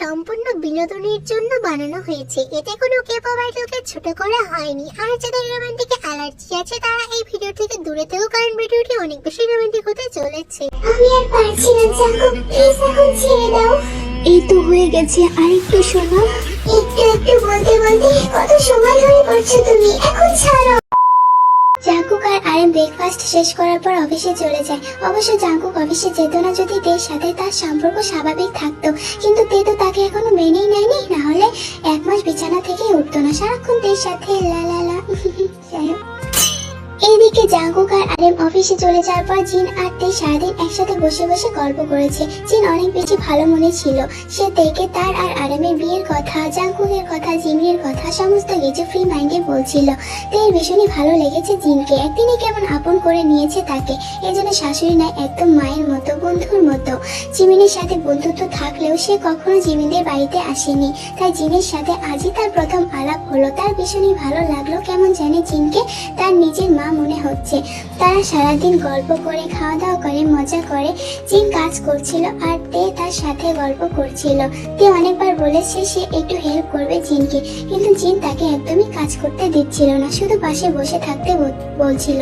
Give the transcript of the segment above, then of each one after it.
সম্পূর্ণ বিনোদনের জন্য বানানো হয়েছে। এতে কোনো কেপপ আইডলকে ছোট করা হয়নি। আর যাদের রোমান্টিক অ্যালার্জি আছে তারা এই ভিডিও থেকে দূরে থেকো, কারণ ভিডিওটি অনেক বেশি রোমান্টিক হতে চলেছে। আমি আর পারছি না জাঙ্কুক, প্লিজ এখন ছেড়ে দাও। এই তো হয়ে গেছে, আর একটু শোনো। একটু একটু বলতে বলতে কত সময় হয়ে পড়ছে, তুমি এখন ছাড়ো। জাঙ্কুক আর আরেম ব্রেকফাস্ট শেষ করার পর অফিসে চলে যায়। অবশ্য জাঙ্কুক অফিসে যেত না যদি তের সাথে তার সম্পর্ক স্বাভাবিক থাকতো, কিন্তু তে তো তাকে এখনো মেনেই নেয়নি, না হলে 1 মাস বিছানা থেকে উঠতো না, সারাক্ষণ তের সাথে লা লা লা। যাই হোক, এইদিকে জাঙ্কুক আর আরেম অফিসে চলে যাওয়ার পর জিন আর তে সারাদিন একসাথে বসে বসে গল্প করেছে। জিন অনেক বেশি ভালো মনে ছিল। সে তেকে তার আর আরেমের বিয়ের কথা, জাঙ্কুকের কথা, জিমির কথা সমস্ত কিছু ফ্রি মাইন্ডে বলছিল। তের ভীষণই ভালো লেগেছে জিনকে, একদিনই কেমন আপন করে নিয়েছে তাকে। এজন্য শাশুড়ি নয়, একদম মায়ের মতো, বন্ধুর মতো। জিমিনের সাথে বন্ধুত্ব থাকলেও সে কখনো জিমিনের বাড়িতে আসেনি, তাই জিনের সাথে আজই তার প্রথম আলাপ হলো। তার ভীষণই ভালো লাগলো, কেমন জানে জিনকে তার নিজের মা মনে হচ্ছে। তারা সারাদিন গল্প করে, খাওয়া দাওয়া করে, মজা করে। জিন কাজ করছিল আর তে তার সাথে গল্প করছিল। তে অনেকবার বলেছে সে একটু হেল্প করবে জিনকে, কিন্তু জিন তাকে একদমই কাজ করতে দিচ্ছিল না, শুধু পাশে বসে থাকতে বলছিল।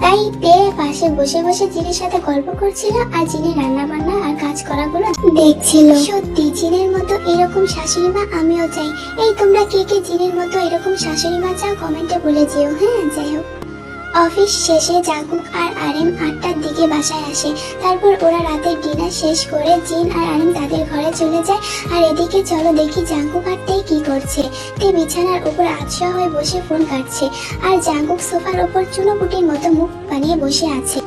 তাই তে পাশে বসে বসে জিনের সাথে গল্প করছিল আর জিনের রান্না বান্না আর কাজ করাগুলো দেখছিল। সত্যি জিনের মতো এরকম শাশুড়ি মা আমিও চাই। এই তোমরা কে কে জিনের মতো এরকম শাশুড়ি মা চাও কমেন্টে বলে যেও। হ্যাঁ, যাই হোক, অফিস শেষে জাঙ্কুক আর আরেম 8টার দিকে বাসায় আসে। তারপর ওরা রাতের ডিনার শেষ করে জিন আর আরেম তাদের ঘরে চলে যায়। আর এদিকে চলো দেখি জাঙ্কুক আর তে কি করছে। তে বিছানার উপর আছড়া হয়ে বসে ফোন কাটছে, আর জাঙ্কুক সোফার উপর চুনোপুটির মতো মুখ বানিয়ে বসে আছে।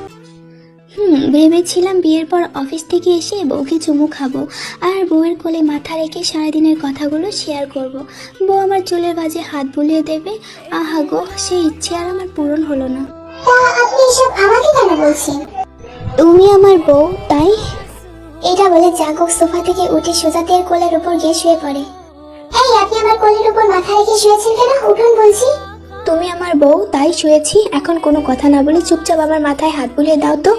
ভেবেছিলাম বিয়ের পর অফিস থেকে এসে বউকে চুমু খাবো আর বউয়ের কোলে মাথা রেখে সারাদিনের কথাগুলো শেয়ার করব। বউ আমার চুলের ভাঁজে হাত বুলিয়ে দেবে। আহা গো, সেই ইচ্ছে আর আমার পূরণ হলো না। আপনি এসব আমাকে কেন বলছেন? তুমি আমার বউ, তাই। এটা বলে জাঙ্কুক সোফা থেকে উঠে সোজা তের কোলের উপর গিয়ে শুয়ে পড়ে। এই আপনি আমার কোলের উপর মাথা রেখে শুয়েছেন কেন? উঠুন বলছি। তুমি আমার বউ, তাই শুয়েছি। এখন কোনো কথা না বলে চুপচাপ আমার মাথায় হাত বুলিয়ে দাও তো।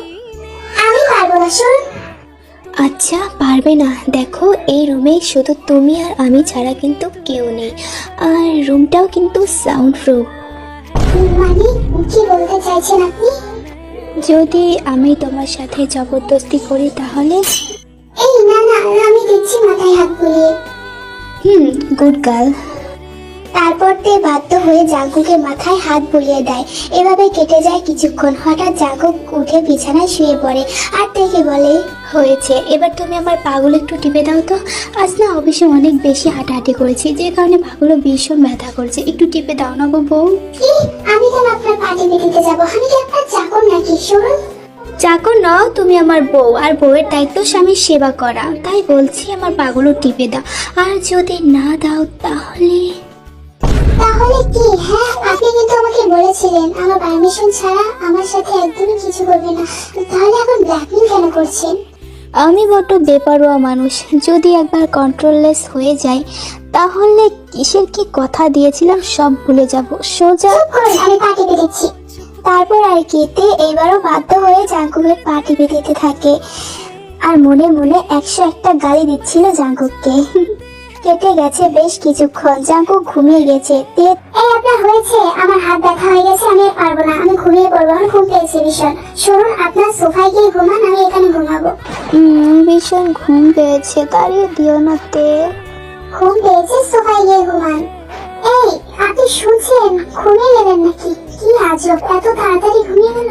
আমি পারবো না, শুন। আচ্ছা, পারবে না? দেখো, এই রুমে শুধু তুমি আর আমি ছাড়া কিন্তু কেউ নেই, আর রুমটাও কিন্তু সাউন্ড প্রুফ। মানে কি বলতে চাইছেন আপনি? যদি আমি তোমার সাথে জবরদস্তি করি তাহলে? এই না না, আমি দিচ্ছি মাথায় হাত বুলিয়ে। Good girl. তারপর তে বাধ্য হয়ে জাঙ্কুকের মাথায় হাত বুলিয়ে দেয়। এভাবে কেটে যায় কিছুক্ষণ। হঠাৎ জাঙ্কুক উঠে বিছানায় শুয়ে পড়ে আর তেকে বলে, হয়েছে, এবার তুমি আমার পাগুলো একটু টিপে দাও তো। আজ না অফিসে অনেক বেশি হাঁটাহাঁটি করেছি, যে কারণে পাগুলো ভীষণ ব্যথা করছে। একটু টিপে দাও না গো বউ। কি? আমি কেন আপনার পা টিপে দিতে যাবো? আমি কি আপনার চাকর নাকি? শুনুন, চাকর নও, তুমি আমার বউ, আর বউয়ের দায়িত্ব স্বামীর সেবা করা। তাই বলছি আমার পাগুলো টিপে দাও, আর যদি না দাও তাহলে? তাহলে কি? হ্যাঁ, আপনি কিন্তু আমাকে বলেছিলেন আমার পারমিশন ছাড়া আমার সাথে একদমই কিছু করবে না, তাহলে এখন ব্ল্যাকমেল কেন করছেন? আমি বড্ড বেপরোয়া মানুষ, যদি একবার কন্ট্রোললেস হয়ে যায় তাহলে কিসের কি কথা দিয়েছিলাম সব ভুলে যাব সোজা। চুপ করুন, আমি পা টিপে দিচ্ছি। তারপর আর কি, তে এবারও বাধ্য হয়ে জাঙ্কুকের পা টিপে দিতে থাকে, আর মনে মনে 101টা গালি দিচ্ছিল জাঙ্কুককে। কেটে গেছে বেশ কিছুক্ষণ, জাঙ্কুক ঘুমিয়ে গেছে। তে, এই আপনার হয়েছে, আমার হাত ব্যথা হয়ে গেছে, আমি আর পারবো না, আমি ঘুমিয়ে পড়বো, আমার ঘুম পেয়েছে ভীষণ। শুনুন, আপনার সোফায় গিয়ে ঘুমান, আমি এখানে ঘুমাবো। ভীষণ ঘুম পেয়েছে, তাড়িয়ে দিও না তে। ঘুম পেয়েছে, সোফায় গিয়ে ঘুমান। এই আপনি শুনছেন? ঘুমিয়ে গেলেন নাকি? কি আজব, এত তাড়াতাড়ি ঘুমিয়ে গেল।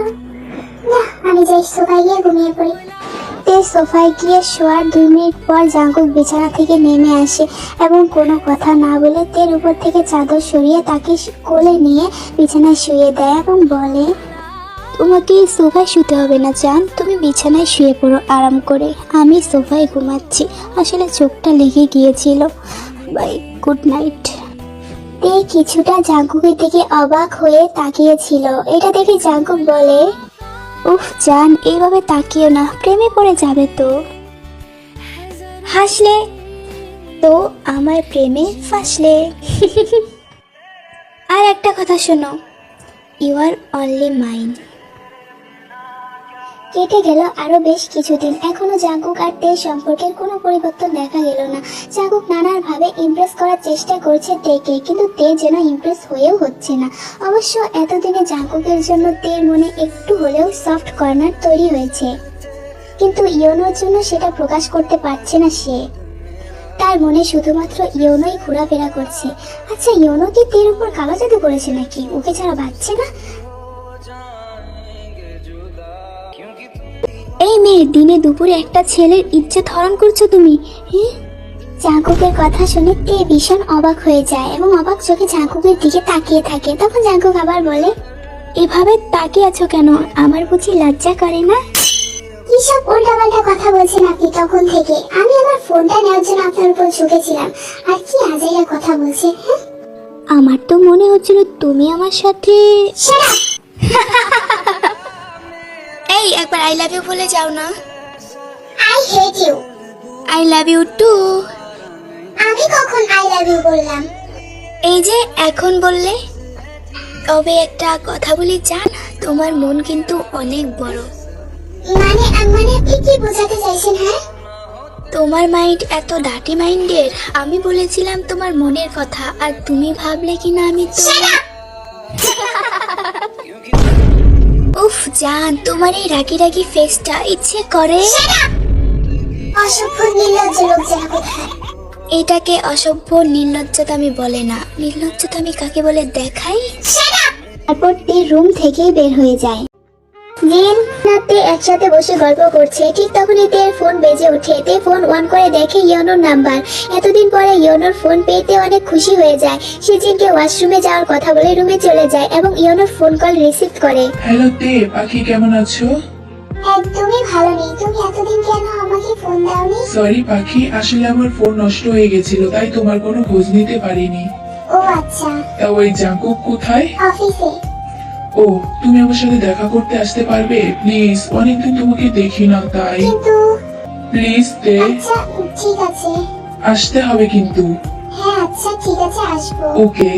না, আমি যাই সোফায় গিয়ে ঘুমিয়ে পড়ি। তে সোফায় গিয়ে শোয়ার 2 মিনিট পর জাঙ্কুক বিছানা থেকে নেমে আসে এবং কোনো কথা না বলে তের উপর থেকে চাদর সরিয়ে তাকে কোলে নিয়ে বিছানায় শুয়ে দেয় এবং বলে, তোমাকে সোফায় শুতে হবে না জান, তুমি বিছানায় শুয়ে পড়ো আরাম করে, আমি সোফায় ঘুমাচ্ছি, আসলে চোখটা লেগে গিয়েছিল। Bye, good night. তে কিছুটা জাঙ্কুকের দিকে অবাক হয়ে তাকিয়েছিল। এটা দেখে জাঙ্কুক বলে, উফ জান, এইভাবে তাকিও না, প্রেমে পড়ে যাবে তো। হাসলে তো আমার প্রেমে ফাঁসলে। আর একটা কথা শোনো, ইউ আর অনলি মাইন। কেটে গেল আরো বেশ কিছুদিন। এখনো জাঙ্কুক আর তে সম্পর্কের কোনো পরিবর্তন দেখা গেল না। জাঙ্কুক নানান ভাবে ইমপ্রেস করার চেষ্টা করছে তেকে, কিন্তু তে যেন ইমপ্রেস হয়েও হচ্ছে না। অবশ্য এতদিনে জাঙ্কুকের জন্য তের মনে একটু হলেও সফট কর্নার তৈরি হয়েছে, কিন্তু ইয়োনোর জন্য সেটা প্রকাশ করতে পারছে না সে। তার মনে শুধুমাত্র ইয়োনোই ঘোরাফেরা করছে। আচ্ছা, ইয়োনো কি তের উপর কালো জাদু করেছে নাকি? ওকে ছাড়া বাঁচছে না। এই মেয়ে, দিনে দুপুরে একটা ছেলের ইজ্জত হরণ করছো তুমি। জাঙ্কুকের কথা শুনে তে ভীষণ অবাক হয়ে যায় এবং অবাক চোখে জাঙ্কুকের দিকে তাকিয়ে থাকে। তখন জাঙ্কুক আবার বলে, এভাবে তাকিয়ে আছো কেন? আমার বুঝি লজ্জা করে না? কিসব উল্টাপাল্টা কথা বলছেন আপনি তখন থেকে? আমি আমার ফোনটা নেওয়ার জন্য আপনার উপর ঝুঁকেছিলাম, আর কি আজাইরা কথা বলছেন? আমার তো মনে হচ্ছিল তুমি আমার সাথে। এই একবার আই লাভ ইউ বলে যাও না। I hate you. I love you too. আমি কখন আই লাভ ইউ বললাম? এই যে এখন বললে। তবে একটা কথা বলি জান, তোমার মন কিন্তু অনেক বড়। মানে মানে আপনি কি বোঝাতে চাইছেন? হ্যাঁ, তোমার মাইন্ড এত ডাটি মাইন্ডের। আমি বলেছিলাম তোমার মনের কথা, আর তুমি ভাবলে কিনা আমি তো। উফ জান, তোমার এই রাগি রাগি ফেসটা ইচ্ছে করে। অসভ্য নির্লজ্জ লোক যেন কোথায়। এটাকে অসভ্য নির্লজ্জতামি বলে না। নির্লজ্জতামি কাকে বলে দেখাই। তারপর তে রুম থেকে বের হয়ে যায়। দিন রাতে একসাথে বসে গল্প করছে, ঠিক তখনই তের ফোন বেজে ওঠে। তে ফোন অন করে দেখে ইয়োনোর নাম্বার। এতদিন পরে ইয়োনোর ফোন পেয়ে তে অনেক খুশি হয়ে যায়। সে জিনকে ওয়াশরুমে যাওয়ার কথা বলে রুমে চলে যায় এবং ইয়োনোর ফোন কল রিসিভ করে। হ্যালো তে, পাখি কেমন আছো? একদমই ভালো নেই। তুমি এতদিন কেন আমাকে ফোন দাওনি? সরি পাখি, আসলে আমার ফোন নষ্ট হয়ে গেছিল, তাই তোমার কোনো খোঁজ নিতে পারিনি। ও আচ্ছা। তা ওই জাঙ্কুক কোথায়? অফিসে। ও, তুমি আমার সাথে দেখা করতে আসতে পারবে প্লিজ? অনেকদিন তোমাকে দেখি না, তাই কিন্তু প্লিজ তে। আচ্ছা ঠিক আছে। আসতে হবে কিন্তু। হ্যাঁ আচ্ছা ঠিক আছে, আসবো। ওকে।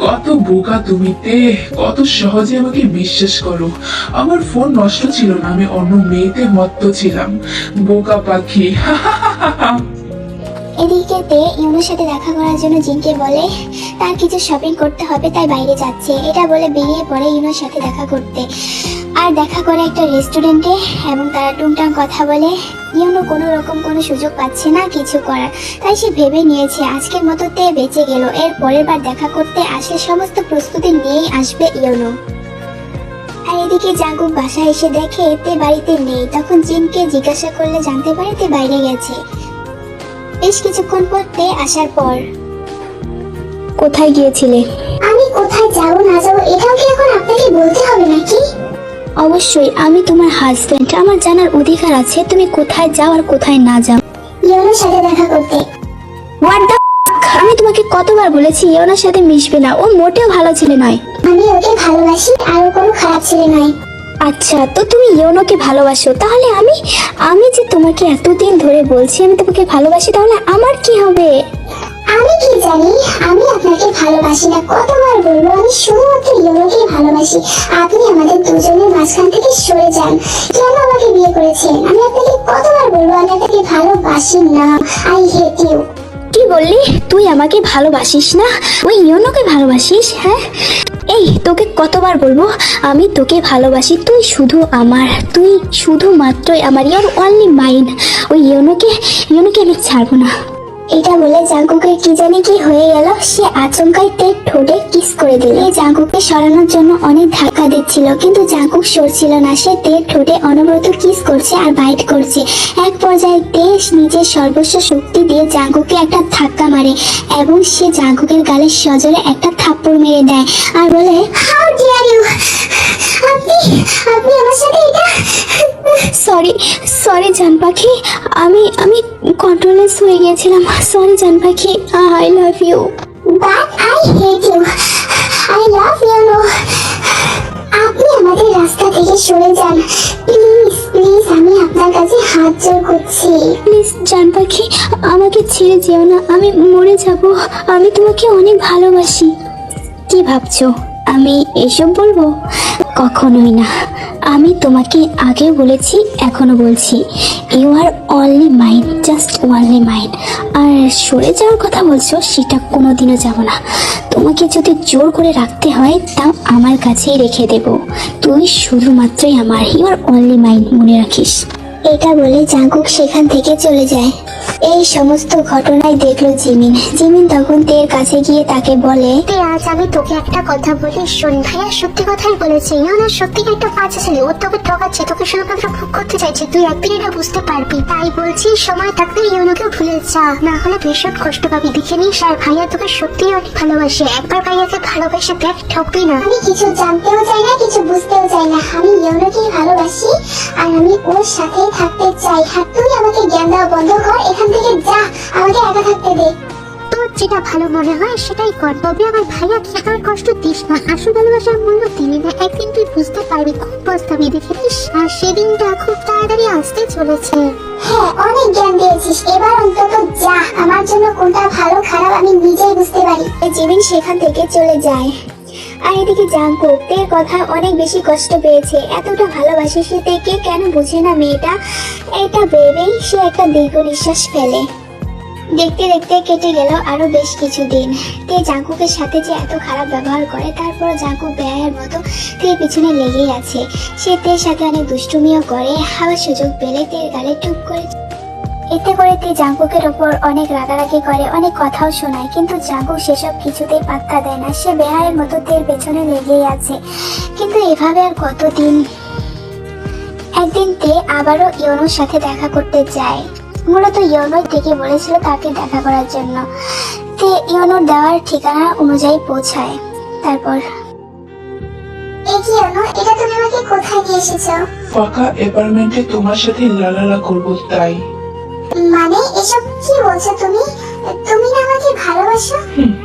কত বোকা তুমি তে, কত সহজে আমাকে বিশ্বাস করো। আমার ফোন নষ্ট ছিল না, আমি অন্য মেয়েতে মত্ত ছিলাম। বোকা পাখি। এদিকে তে ইউনোর সাথে দেখা করার জন্য জিনকে বলে তার কিছু শপিং করতে হবে, তাই বাইরে যাচ্ছে। এটা বলে বেরিয়ে পড়ে ইউনোর সাথে দেখা করতে, আর দেখা করে একটা রেস্টুরেন্টে এবং তারা টুংটাং কথা বলে। ইউনো কোনো রকম কোনো সুযোগ পাচ্ছে না কিছু করার, তাই সে ভেবে নিয়েছে আজকের মতো তে বেঁচে গেল। এর পরের বার দেখা করতে আসলে সমস্ত প্রস্তুতি নিয়েই আসবে ইউনো। আর এদিকে জাঙ্কুক বাসায় এসে দেখে তে বাড়িতে নেই। তখন জিনকে জিজ্ঞাসা করলে জানতে পারে তে বাইরে গেছে। বেশ কিছুক্ষণ পর তে আসার পর, কোথায় গিয়েছিলে? আমি কোথায় যাবো না যাবো এটাও কি এখন আপনাকে বলতে হবে নাকি? অবশ্যই, আমি তোমার হাজবেন্ড, আমার জানার অধিকার আছে তুমি কোথায় যাও আর কোথায় না যাও। ইয়োনার সাথে দেখা করতে। হোয়াট দ্য ফুক? আমি তোমাকে কতবার বলেছি ইয়োনার সাথে মিশবে না, ও মোটেও ভালো ছেলে নয়। আমি ওকে ভালোবাসি, আর ও কোনো খারাপ ছেলে নয়। আচ্ছা, তো তুমি ইয়োনোকে ভালোবাসো, তাহলে আমি যে তোমাকে এতদিন ধরে বলছি আমি তোমাকে ভালোবাসি, তাহলে আমার কি হবে? আমি কি জানি, আমি আপনাকে ভালোবাসি না। কতবার বলবো আমি শুধুমাত্র ইয়োনোকে ভালোবাসি। আপনি আমাদের দুজনের মাঝখান থেকে সরে যান। কেন আমাকে বিয়ে করেছেন? আমি আপনাকে কতবার বলবো আমি আপনাকে ভালোবাসি না। I hate you. কি বললি? তুই আমাকে ভালোবাসিস না? ওই ইয়োনোকে ভালোবাসিস? হ্যাঁ, এই তোকে কতবার বলবো আমি তোকে ভালোবাসি, তুই শুধু আমার, তুই শুধুমাত্রই আমার, ইউর অনলি মাইন। ওই ইয়োনোকে আমি ছাড়বো না। এটা বলে জাঙ্কুকের কি জানি কি হয়ে গেল, সে আচমকাই তের ঠোঁটে কিস করে দিল। জাঙ্কুককে সরানোর জন্য অনেক ধাক্কা দিচ্ছিল, কিন্তু জাঙ্কুক সরছিল না। সে তের ঠোঁটে অনবরত কিস করছে আর বাইট করছে। এক পর্যায়ে তে নিজের সর্বস্ব শক্তি দিয়ে জাঙ্কুককে একটা ধাক্কা মারে এবং সে জাঙ্কুকের গালে সজোরে একটা থাপ্পড় মেরে দেয় আর বলে, হাউ ডিয়ার ইউ, আপনি আমার সাথে এটা। সরি জান পাখি, আমি কন্ট্রোলেস হয়ে গিয়েছিলাম। সরি জান পাখি, I love you. But I hate you. I love you. No, আপনি আমাদের রাস্তা থেকে সরে যান প্লিজ, আমি আপনার কাছে হাত জোড় করছি। প্লিজ জান পাখি, আমাকে ছেড়ে যেও না, আমি মরে যাব। আমি তোমাকে অনেক ভালোবাসি। কি ভাবছো? আমি এসব বলবো? কখনোই না। আমি তোমাকে আগে বলেছি, এখনো বলছি, you are only mine, just only mine. আর সরে যাওয়ার কথা বলছো, সেটা কোনোদিনও যাব না। তোমাকে যদি জোর করে রাখতে হয়, তাও আমার কাছেই রেখে দেব। তুই শুধুমাত্রই আমার, ইউ আর অনলি মাইন, মনে রাখিস। এটা বলে জাঙ্কুক সেখান থেকে চলে যায়। এই সমস্ত ঘটনায় দেখলো জিমিন। জিমিন তখন তের কাছে গিয়ে তাকে বলে, তে আজ আমি তোকে একটা কথা বলি শোন। ভাইয়া সত্যি কথাই বলেছে, ইওনা সত্যি একটা বাচ্চা ছেলে। ও তোকে ঠকাচ্ছে, তোকে শুধুমাত্র ভোগ করতে চাইছে। তুই একদিন এটা বুঝতে পারবি। তাই বলছি সময় থাকতে ইওনাকেও ভুলে যা, না হলে ভীষণ কষ্ট পাবি। দেখে নিস, আর ভাইয়া তোকে সত্যিই অনেক ভালোবাসে। একবার ভাইয়াকে ভালোবেসে দেখ, ঠকবি না। আমি কিছু জানতেও চাই না, কিছু বুঝতেও চাই না। আমি ইয়োনোকেই ভালোবাসি, আর আমি ওর সাথেই থাকতে চাই। আর তুই আমাকে জ্ঞান দেওয়া বন্ধ কর, এখান থেকে যা, আমাকে একা থাকতে দে। তোর যেটা ভালো মনে হয় সেটাই কর, তবে আমার ভাইয়াকে আর কষ্ট দিস না। আসল ভালোবাসার মূল্য দিলি না, একদিন তুই বুঝতে পারবি, খুব পস্তাবি। দেখে নিস, আর সেদিনটা খুব তাড়াতাড়ি আসতে চলেছে। হ্যাঁ, অনেক জ্ঞান দিয়েছিস, এবার অন্তত যা। আমার জন্য কোনটা ভালো খারাপ আমি নিজেই বুঝতে পারি। জিমিন সেখান থেকে চলে যায়। আর এদিকে জাঙ্কুক তের কথা অনেক বেশি কষ্ট পেয়েছে। এতটা ভালোবাসে সে তেকে, কেন বুঝে না মেয়েটা? এটা ভেবেই সে একটা দীর্ঘ নিঃশ্বাস ফেলে। দেখতে দেখতে কেটে গেল আরো বেশ কিছুদিন। তে জাঙ্কুকের সাথে যে এত খারাপ ব্যবহার করে, তারপর জাঙ্কুক বেহায়ের মতো তের পিছনে লেগেই আছে। সে তের সাথে অনেক দুষ্টুমিও করে, আবার সুযোগ পেলে তের গালে টুক করে। এতে করে তে জাঙ্কুকের ওপর অনেক রাগারাগি করে, অনেক কথাও শোনায়, কিন্তু জাঙ্কুক সেসব কিছুতেই পাত্তা দেয় না। সে বেহায়ের মতো তের পেছনে লেগেই আছে। কিন্তু এভাবে আর কতদিন? একদিন তে আবারও ইয়োনোর সাথে দেখা করতে যায়। মূলত ইয়োনোই থেকে বলেছিল তাকে দেখা করার জন্য। তে ইয়োনোর দেওয়ার ঠিকানা অনুযায়ী পৌঁছায়। তারপর, এই কি ইয়োনো, এটা তুমি আমাকে কোথায় নিয়ে এসেছো? ফাঁকা অ্যাপার্টমেন্টে তোমার সাথে লালালা করবো তাই। মানে এসব কি বলছো তুমি? তুমি না আমাকে ভালোবাসো?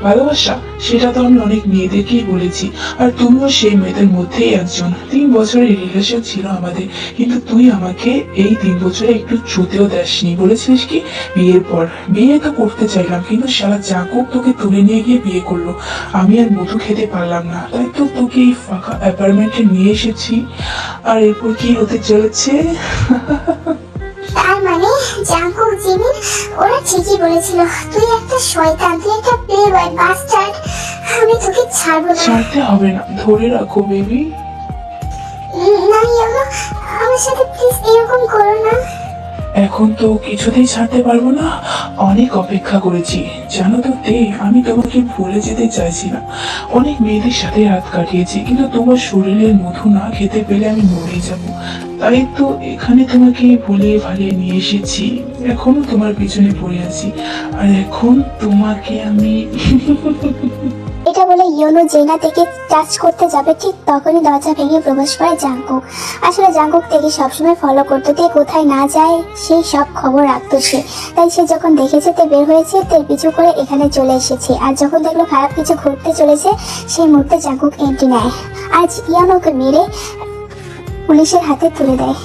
ভালোবাসা, সেটা তো আমি অনেক মেয়েদেরকেই বলেছি, আর তুমিও সেই মেয়েদের মধ্যেই একজন। 3 বছরের রিলেশন ছিল আমাদের, কিন্তু তুই আমাকে এই 3 বছরে একটু ছুতেও দেসনি। বলেছিলিস কি বিয়ের পর? বিয়ে তো করতে চাইলাম, কিন্তু সারা জাঙ্কুক তোকে তুলে নিয়ে গিয়ে বিয়ে করলো। আমি আর মধু খেতে পারলাম না, তাই তো তোকে এই ফাঁকা অ্যাপার্টমেন্টে নিয়ে এসেছি। আর এরপর কি হতে চলেছে? তার মানে জাঙ্কুক, জিমিন ওরা ঠিকই বলেছিল, তুই একটা শয়তান, তুই একটা প্লেবয় বাস্টার্ড। আমি তোকে ছাড়বো না। ছাড়তে হবে না, ধরে রাখো বেবি। না ইয়োনো, আমার সাথে প্লিজ এরকম করো না। এখন তো কিছুতেই ছাড়তে পারবো না, অনেক অপেক্ষা করেছি। জানো তো তে, আমি তোমাকে ভুলে যেতে চাইছি না। অনেক মেয়েদের সাথে রাত কাটিয়েছি, কিন্তু তোমার শরীরের মধু না খেতে পেলে আমি মরে যাব। তাই তো এখানে তোমাকে ভুলিয়ে ভালিয়ে নিয়ে এসেছি। এখনো তোমার পিছনে পড়ে আছি, আর এখন তোমাকে আমি এটা বলে ইয়োনো জেনা থেকে টাচ করতে যাবে, ঠিক তখনই দরজা ভেঙে প্রবেশ করে জাঙ্কুক। আসলে জাঙ্কুক থেকে সবসময় ফলো করতো, তে কোথায় না যায় সেই সব খবর রাখতো সে। তাই সে যখন দেখেছে তে বের হয়েছে, তের পিছু করে এখানে চলে এসেছে। আর যখন দেখলো খারাপ কিছু ঘটতে চলেছে, সেই মুহূর্তে জাঙ্কুক এন্ট্রি নেয়। আজ ইয়োনোকে মেরে পুলিশের হাতে তুলে দেয়।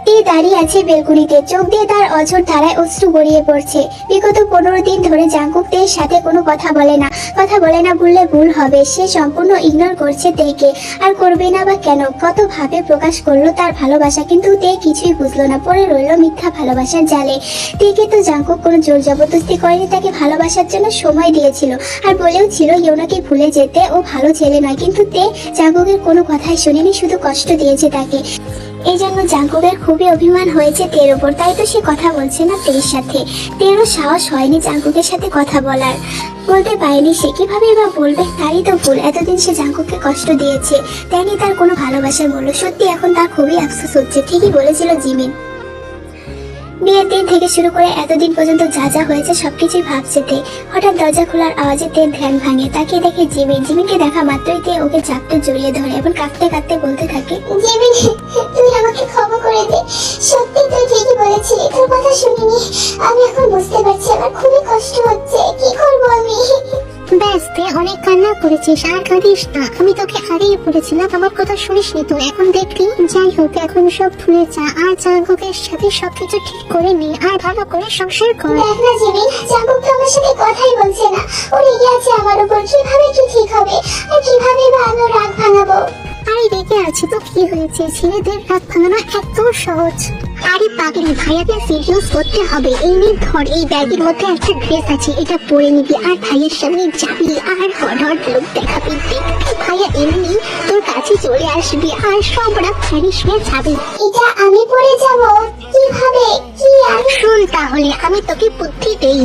তে দাঁড়িয়ে আছে বেলকুনিতে, চোখ দিয়ে তার অঝোর ধারায় অশ্রু গড়িয়ে পড়ছে। বিগত 15 দিন ধরে জাঙ্কুক তের সাথে কোনো কথা বলে না। কথা বলে না বললে ভুল হবে, সে সম্পূর্ণ ইগনোর করছে তেকে। আর করবে না বা কেন? কত ভাবে প্রকাশ করলো তার ভালোবাসা, কিন্তু তে কিছুই বুঝলো না, পড়ে রইল মিথ্যা ভালোবাসার জালে। তেকে তো জাঙ্কুক কোনো জোর জবরদস্তি করেনি, তাকে ভালোবাসার জন্য সময় দিয়েছিল, আর বলেও ছিল ইয়োনাকে ভুলে যেতে, ও ভালো ছেলে নয়। কিন্তু তে জাঙ্কুকের কোনো কথাই শুনেনি, শুধু কষ্ট দিয়েছে তাকে। এই জন্য জাঙ্কুকের খুবই অভিমান হয়েছে তের ওপর, তাই তো সে কথা বলছে না তের সাথে। তেরও সাহস হয়নি জাঙ্কুকের সাথে কথা বলার, বলতে পারেনি সে। কিভাবে বা বলবে? তারই তো ভুল, এতদিন সে জাঙ্কুককে কষ্ট দিয়েছে, তাই নিয়ে তার কোনো ভালোবাসা বললো। সত্যি এখন তার খুবই আফসোস হচ্ছে, ঠিকই বলেছিল জিমিন। বিয়ের দিন থেকে শুরু করে এতদিন পর্যন্ত যা যা হয়েছে সবকিছুই ভাবছে তে। হঠাৎ দরজা খোলার আওয়াজে তের ধ্যান ভাঙে, তাকে দেখে জিমিন। জিমিনকে দেখা মাত্রই তে ওকে চাপটে জড়িয়ে ধরে এবং কাঁদতে কাঁদতে বলতে থাকে, জিমিন, তুই আমাকে ক্ষমা করে দে। সত্যি তুই ঠিকই বলেছিলি, তোর কথা শুনিনি। আমি এখন বুঝতে পারছি আমার খুবই কষ্ট হচ্ছে, কি করবো আমি? ব্যাস তুই অনেক কান্না করেছিস, আর কাঁদিস না। আমি তোকে আগেই বলেছিলাম, আমার কথা শুনিসনি তো, এখন দেখলি। যাই হোক, এখন সব ভুলে যা, আর জাঙ্কুকের সাথে সবকিছু ঠিক করে নে, আর ভালো করে সংসার কর। দেখ না জিমিন, জাঙ্কুক তো আমার সাথে কথাই বলছে না। ও রেগে আছে আমার উপর। কিভাবে কি ঠিক হবে, আর কিভাবে বা আমি ওর রাগ ভাঙাবো? আরে রেগে আছে তো কি হয়েছে, ছেলেদের রাত ভাঙানো একদম সহজ। আরে পাগলি, ভাইয়াকে সিরিয়াস করতে হবে। এই নে ধর, এই ব্যাগের মধ্যে একটা ড্রেস আছে, এটা পরে নিবি আর ভাইয়ের সামনে যাবি আর হট হট লুক দেখাবি। দেখবি ভাইয়া এমনি তোর কাছে চলে আসবি আর সব রাত ফ্যানিশ হয়ে যাবে। এটা আমি পড়ে যাব? কিভাবে কি আমি? শোন তাহলে, আমি তোকে বুদ্ধি দেই।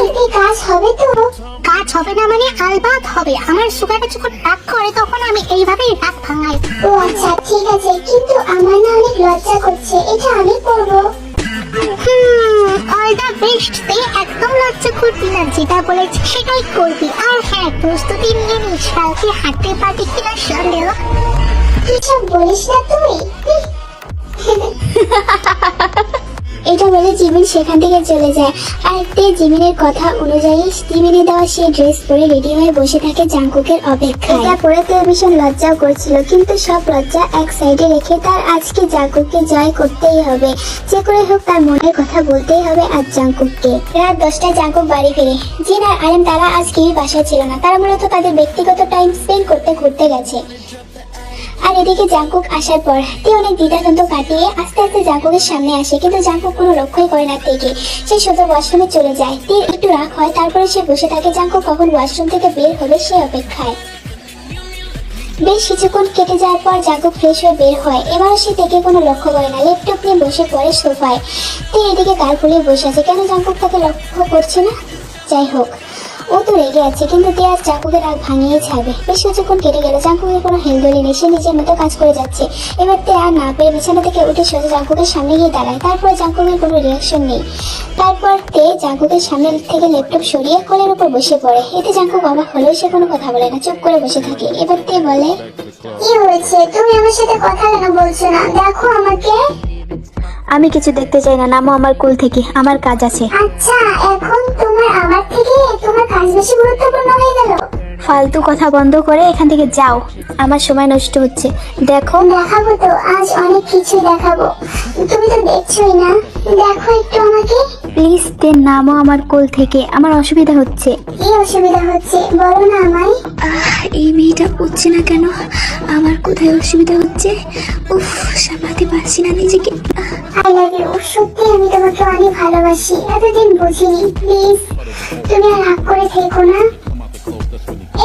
এতে কাজ হবে তো? কাজ হবে না মানে? আলবাত হবে। আমার সুগারে যখন রাগ করে তখন আমি এইভাবেই রাগ ভাঙাই। ও আচ্ছা, ঠিক আছে, কিন্তু আমার না অনেক লজ্জা করছে। এটা আমি করবো? All the best. তুই একদম লজ্জা করবি না, যেটা বলেছি সেটাই করবি। আর হ্যাঁ, প্রস্তুতি নিয়ে নিস, কালকে হাঁটতে পারবি কিনা সন্দেহ। এসব বলিস না তুই। এটা বলে জিমিন সেখান থেকে চলে যায়। আর তে জিমিনের কথা অনুযায়ী জিমিনে দেওয়া সেই ড্রেস পরে রেডি হয়ে বসে থাকে জাঙ্কুকের অপেক্ষায়। এটা পরে তে ভীষণ লজ্জাও করছিল, কিন্তু সব লজ্জা এক সাইডে রেখে তার আজকে জাঙ্কুককে জয় করতেই হবে। যে করে হোক তার মনের কথা বলতেই হবে আজ জাঙ্কুককে। রাত 10টায় জাঙ্কুক বাড়ি ফিরে। জিন আর আরেম তারা আজ কেউই বাসায় ছিল না। তারা মূলত তাদের ব্যক্তিগত টাইম স্পেন্ড করতে ঘুরতে গেছে। আর এদিকে জাঙ্কুক আসার পর তে অনেক দ্বিধাদ্বন্দ্ব কাটিয়ে আস্তে আস্তে জাঙ্কুকের সামনে আসে, কিন্তু জাঙ্কুক কোনো লক্ষ্যই করে না তেকে। সে শুধু ওয়াশরুমে চলে যায়। তীর একটু রাগ হয়, তারপরে সে বসে থাকে জাঙ্কুক কখন ওয়াশরুম থেকে বের হবে সে অপেক্ষায়। বেশ কিছুক্ষণ কেটে যাওয়ার পর জাঙ্কুক ফ্রেশ হয়ে বের হয়। এবারও সে তেকে কোনো লক্ষ্য করে না, ল্যাপটপ নিয়ে বসে পড়ে সোফায়। তে এদিকে গাল ফুলিয়ে বসে আছে, কেন জাঙ্কুক তাকে লক্ষ্য করছে না? যাই হোক, ও তো রেগে আছে, কিন্তু তে আজ জাঙ্কুকের রাগ ভাঙিয়ে ছাড়বে। বেশ কিছুক্ষণ কেটে গেল, জাঙ্কুকের কোনো হেলদোলি নেই, সে নিজের মতো কাজ করে যাচ্ছে। এবার তে আর না পেরে বিছানা থেকে উঠে সোজা জাঙ্কুকের সামনে গিয়ে দাঁড়ায়। তারপর জাঙ্কুকের কোনো রিয়াকশন নেই। তারপর তে জাঙ্কুকের সামনে থেকে ল্যাপটপ সরিয়ে কোলের উপর বসে পড়ে। এতে জাঙ্কুক অবাক হলেও সে কোনো কথা বলে না, চুপ করে বসে থাকে। এবার তে বলে, কি হয়েছে, তুমি আমার সাথে কথা কেন বলছো না? দেখো আমাকে। আমি কিছু দেখতে চাই না, নামো আমার কোল থেকে, আমার কাজ আছে। আচ্ছা, এখন আমার থেকে তোমার কাজ বেশি গুরুত্বপূর্ণ হয়ে গেল? ফালতু কথা বন্ধ করে এখান থেকে যাও, আমার সময় নষ্ট হচ্ছে। দেখো, দেখাবো তো, আজ অনেক কিছু দেখাবো। তুমি তো দেখছোই না, দেখো একটু আমাকে। প্লিজ তে নামো আমার কোল থেকে, আমার অসুবিধা হচ্ছে। কি অসুবিধা হচ্ছে বলো না আমায়। এই মেয়েটা উঠছে না কেন? আমার কোথায় অসুবিধা হচ্ছে? উফ, সামলাতে পারছি না নিজেকে। I love you. সত্যি আমি তোমাকে অনেক ভালোবাসি, এতদিন বুঝিনি। প্লিজ তুমি আর রাগ করে থেকো না।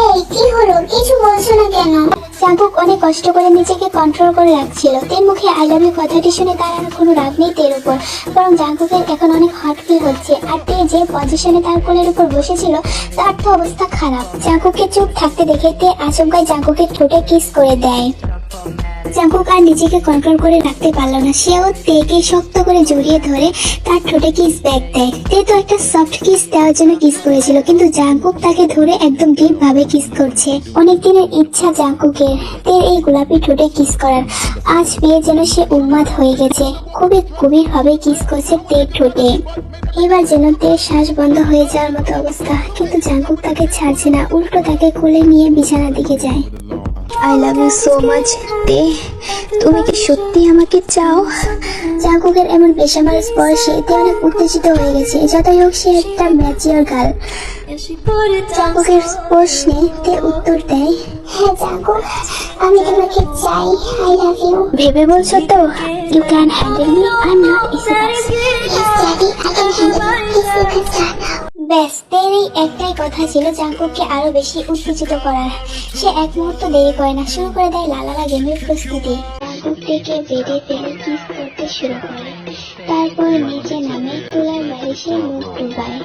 এই কি হলো, কিছু বলছো না কেন? জাঙ্কুক অনেক কষ্ট করে নিজেকে কন্ট্রোল করে রাখছিল। তের মুখে আই লাভ ইউ কথাটি শুনে তার আর কোনো রাগ নেই তের উপর, বরং জাঙ্কুকের এখন অনেক হট ফিল হচ্ছে। আর তে যে পজিশনে তার কোলের উপর বসেছিল তার তো অবস্থা খারাপ। জাঙ্কুককে চুপ থাকতে দেখে তে আচমকাই জাঙ্কুকের ঠোঁটে কিস করে দেয়। জাঙ্কুক আর নিজেকে কন্ট্রোল করে রাখতে পারলো না, সেও তেকে শক্ত করে জড়িয়ে ধরে তার ঠোঁটে কিস ব্যাক দেয়। তে তো একটা সফট কিস দেওয়ার জন্য কিস করেছিল, কিন্তু জাঙ্কুক তাকে ধরে একদম ডিপ ভাবে কিস করছে। অনেক দিনের ইচ্ছা জাঙ্কুকের তের এই গোলাপি ঠোঁটে কিস করার, আজ পেয়ে যেন সে উন্মাদ হয়ে গেছে। খুবই গভীর ভাবে কিস করছে তের ঠোঁটে। এবার যেন তের শ্বাস বন্ধ হয়ে যাওয়ার মতো অবস্থা, কিন্তু জাঙ্কুক তাকে ছাড়ছে না, উল্টো তাকে কোলে নিয়ে বিছানার দিকে যায়। I love you so much Tae, তুমি কি সত্যি আমাকে চাও? জাঙ্কুকের এমন বেসামাল স্পর্শে তে অনেক উত্তেজিত হয়ে গেছে। যতই হোক সে একটা ম্যাচিওর গার্ল। জাঙ্কুকের প্রশ্নে তে উত্তর দেয়, হ্যাঁ জাঙ্কুক, আমি তোমাকে চাই। I love you. ভেবে বলছো তো? You can handle me, I am not easy person. ব্যাস, তের এই একটাই কথা ছিল জাঙ্কুককে আরো বেশি উত্তেজিত করার। সে এক মুহূর্ত দেরি করে না, শুরু করে দেয় লালালা গেমের প্রস্তুতি। জাঙ্কুক থেকে বেডে ফেলে কিস করতে শুরু করে, তারপর নিচে নামে তুলার বালিশে মুখ ডুবায়।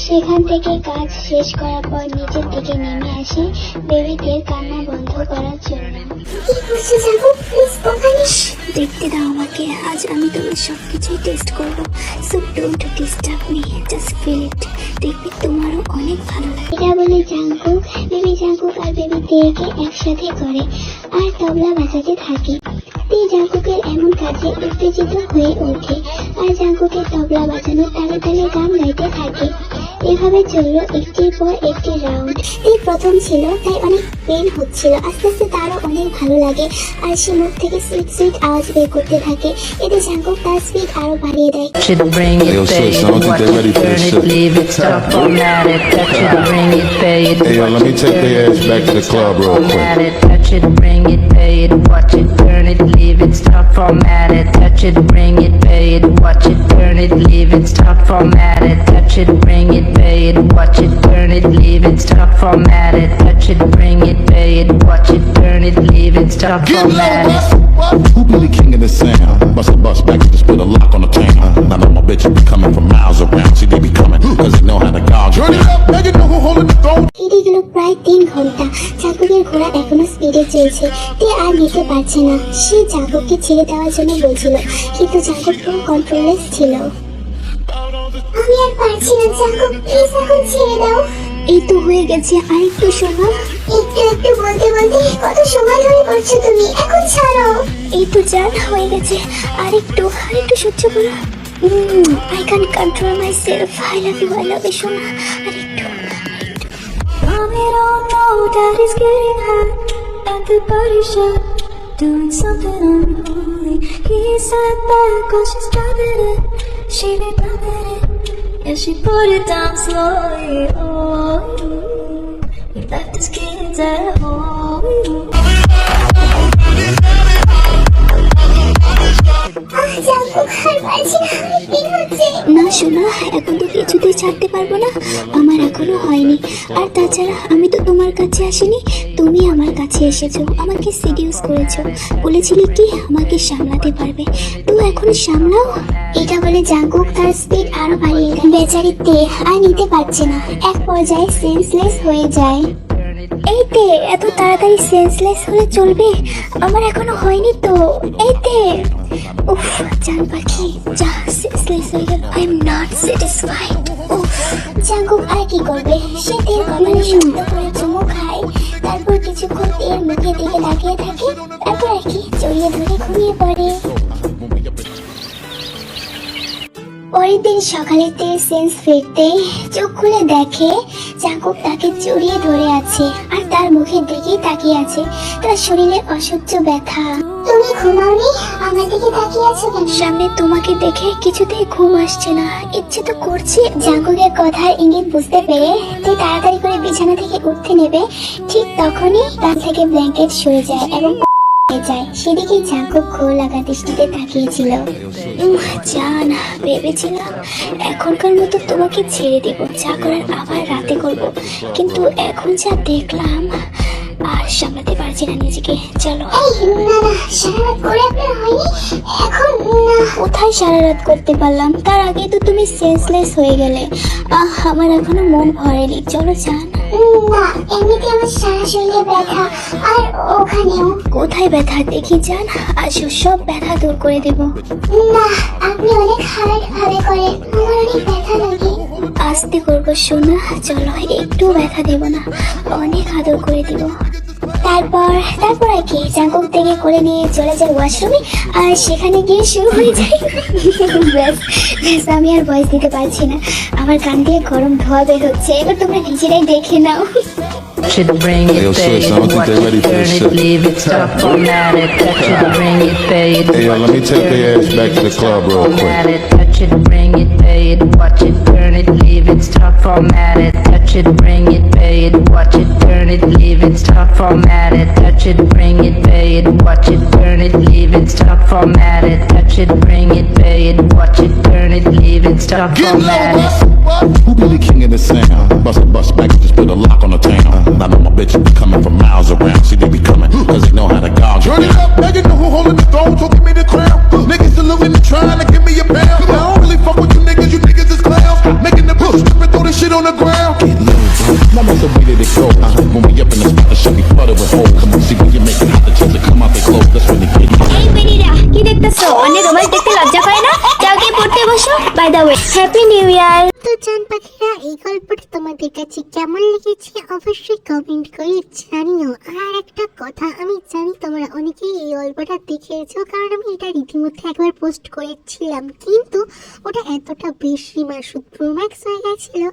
সেখান থেকে কাজ শেষ করার পর নিচের দিকে নেমে আসে বেবিদের কান্না বন্ধ করার জন্য। কি করছিস জাঙ্কুক, প্লিজ বলিস। দেখতে দাও আমাকে, আজ আমি তোমার সবকিছুই টেস্ট করবো। So don't disturb me, just feel it. দেখবে তোমারও অনেক ভালো লাগে। এটা বলে জাঙ্কুক বেবি জাঙ্কুক আর বেবি তেকে একসাথে করে আর তবলা বাজাতে থাকে। তে জাঙ্কুকের এমন কাজে উত্তেজিত হয়ে ওঠে আর জাঙ্কুকের তবলা বাজানো তালে তালে গান গাইতে থাকে। এভাবে চললো একটির পর একটি রাউন্ড। এই প্রথম ছিল তাই অনেক পেন হচ্ছিল, আস্তে আস্তে তারও অনেক ভালো লাগে আর সে মুখ থেকে সুইট সুইট আওয়াজ বের করতে থাকে। এতে জাঙ্কুক তার স্পিড আরো বাড়িয়ে দেয়। Should bring it, Hey, yo, pay sis, I it, don't think watch they're it, ready for turn this it, shit. leave it, stop, format it, touch it, bring it, pay it, Hey, yo, watch let me it, take turn their it, ass back to the club real quick. format it, touch it, bring it, pay it, watch it, turn it, leave it, stop, format it, touch it, bring it, pay it, watch it, turn it, leave it, stop, format it, touch it, bring it, pay it, watch it, turn it, leave it, stop, format it, touch it, bring it, pay it, watch it, turn it, leave it, stop, Get format it. low, who be the king of the sound? Bust a bus back, just put a lock on the town. Now know my bitches be coming from miles around. See, they be coming, cause they know how to gouge. Turn it up, now you know who holding the throne. কেটে গেল প্রায় 3 ঘন্টা। জাঙ্কুকের ঘোড়া এখনো স্পিডে চলছে। তে আর নিতে পারছে না। সে জাঙ্কুককে ছেড়ে দেওয়ার জন্য বলছিল, কিন্তু জাঙ্কুক পুরো কন্ট্রোলেস ছিল। আমি আর পারছি না জাঙ্কুক, প্লিজ এখন ছেড়ে দাও। এই তো হয়ে গেছে, আরেকটু শোনো। একটু একটু বলতে বলতে কত সময় ধরে করছো তুমি, এখন ছাড়ো। এই তো জান হয়ে গেছে, আরেকটু সহ্য করো। I can't control myself. I love you সোনা, আরেকটু। Mommy don't know daddy's getting hot at the body shop, doing something unholy. He sat back while she's driving it, she be bumping it, and she put it down slowly. Oh, he left his kids at home. না শোনা, এখন তো কিছুতেই ছাড়তে পারবো না, আমার এখনো হয়নি। আর তাছাড়া আমি তো তোমার কাছে আসিনি, তুমি আমার কাছে এসেছো, আমাকে সিডিউস করেছো, বলেছিলে কি আমাকে সামলাতে পারবে, তো এখন সামলাও। এটা বলে জাঙ্কুক তার স্পিড আরো বাড়িয়ে দেয়। বেচারি তে আর নিতে পারছে না, এক পর্যায়ে সেন্সলেস হয়ে যায়। এই তে এত তাড়াতাড়ি সেন্সলেস হলে চলবে? আমার এখনো হয়নি তো। এই তে, উফ জান পাখি, যা সেন্সলেস হয়ে গেল। I am not satisfied. উফ, জাঙ্কুক আর কি করবে? সে তের কপালে শব্দ করে চুমু খায়, তারপর কিছুক্ষণ তের মুখের দিকে তাকিয়ে থাকে, তারপর আর কি জড়িয়ে ধরে ঘুমিয়ে পড়ে। পরের দিন সকালে তে সেন্স ফিরতেই চোখ খুলে দেখে জাঙ্কুক তাকে জড়িয়ে ধরে আছে আর তার মুখের দিকেই তাকিয়ে আছে। তার শরীরে অসহ্য ব্যথা। তুমি ঘুমাওনি? আমার দিকে তাকিয়ে আছো কেন? সামনে তোমাকে দেখে কিছুতেই ঘুম আসছে না, ইচ্ছে তো করছে। জাঙ্কুকের কথার ইঙ্গিত বুঝতে পেরে তে তাড়াতাড়ি করে বিছানা থেকে উঠতে নেবে, ঠিক তখনই তার থেকে ব্ল্যাঙ্কেট সরে যায় এবং যায়। সেদিকে জাঙ্কুক ঘোর লাগা দৃষ্টিতে তাকিয়েছিল। জান, ভেবেছিলাম এখনকার মতো তোমাকে ছেড়ে দেব, যা করার আবার রাতে করব, কিন্তু এখন যা দেখলাম আর সামলাতে পারছি না নিজেকে। চলো। কোথায় সারা রাত করতে পারলাম? তার আগে তো তুমি সেন্সলেস হয়ে গেলে। আমার এখনো মন ভরেনি, চলো যান। না, এমনিতে আমার সারা শরীরে ব্যথা, আর ওখানেও। কোথায় ব্যথা দেখি যান, আসো সব ব্যথা দূর করে দেব। না, আপনি অনেক হার্ড ভাবে করেন, আমার অনেক ব্যথা লাগে। আস্তে করবো সোনা, চলো, একটু ব্যথা দেব না, অনেক আদর করে দেব। তারপর আর কি জাঙ্কুক থেকে করে নিয়ে চলে যায় ওয়াশরুমে, আর সেখানে গিয়ে শুরু হয়ে যায়। ব্যাস, আমি আর ভয়েস দিতে পারছি না, আমার কান দিয়ে গরম ধোয়া বের হচ্ছে, এবার তোমরা নিজেরাই দেখে নাও। Should bring Hey, yo, it, pay sis, I it, don't think watch they're it, ready for turn this it, shit. leave it, stop, format it, touch it, bring it, pay it, Hey, yo, let me take their ass back to the club real format quick. it, touch it, bring it, pay it, watch it, turn it, leave it, stop, format it, touch it, bring it, pay it, watch it, turn it, leave it, stop, format it, touch it, bring it, pay it, watch it, turn it, leave it, stop, format it, touch it, bring it, pay it, watch it, turn it, leave it, stop, Get format it. low, who be the king of the sound? Bust a bus back, just put a lock on the town. Now know my bitches be coming from miles around. See, they be coming, cause they know how to gouge. Turn it up, now you know who holding the throne, so give me the crown. Niggas saluting and trying to give me a pound. I don't really fuck with you niggas is clowns. Making the push, and throw this shit on the ground. Get low, bro. Now that's the way that it goes. When we up in the spot, the shit be flooded with holes. Come on, see when you make it hot, the chicks that come out they clothes. That's when they get you. এই বেরিরা, কি দেখতেছো? অনেক romance দেখতে লজ্জা করে না? যাও গিয়ে পড়তে বসো। By the way, happy new year. তো জান পাখিরা, এই গল্পটা তোমাদের কাছে কেমন লেগেছে অবশ্যই কমেন্ট করে জানিও। আর একটা কথা, আমি জানি তোমরা অনেকেই এই গল্পটা দেখেছো, কারণ আমি এটা রীতিমধ্যে একবার পোস্ট করেছিলাম, কিন্তু ওটা এতটা বেশি মাসুদ প্রোম্যাক্স হয়ে গেছিল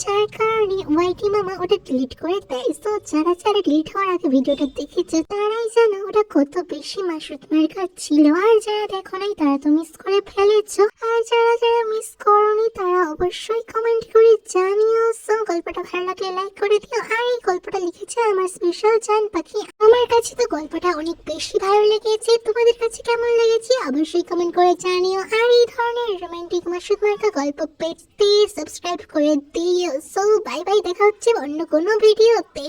যার কারণে ওয়াইটি মামা ওটা ডিলিট করে দেয়। তো যারা যারা ডিলিট হওয়ার আগে ভিডিওটা দেখেছো তারাই জানো ওটা কত বেশি মাসুদ মার্কা ছিল, আর যারা দেখো নাই তারা তো মিস করে ফেলেছো, আর যারা যারা মিস করোনি তারা অবশ্যই কমেন্ট করে জানিও। সো গল্পটা ভালো লাগলে লাইক করে দিও। আর এই গল্পটা লিখেছে আমার স্পেশাল জান পাখি। আমার কাছে তো গল্পটা অনেক বেশি ভালো লেগেছে, তোমাদের কাছে কেমন লেগেছে অবশ্যই কমেন্ট করে জানিও। আর এই ধরনের রোমান্টিক মাসুদ মার্কা গল্প পেতে সাবস্ক্রাইব করে দিও। সো বাই বাই, দেখা হচ্ছে অন্য কোনো ভিডিওতে।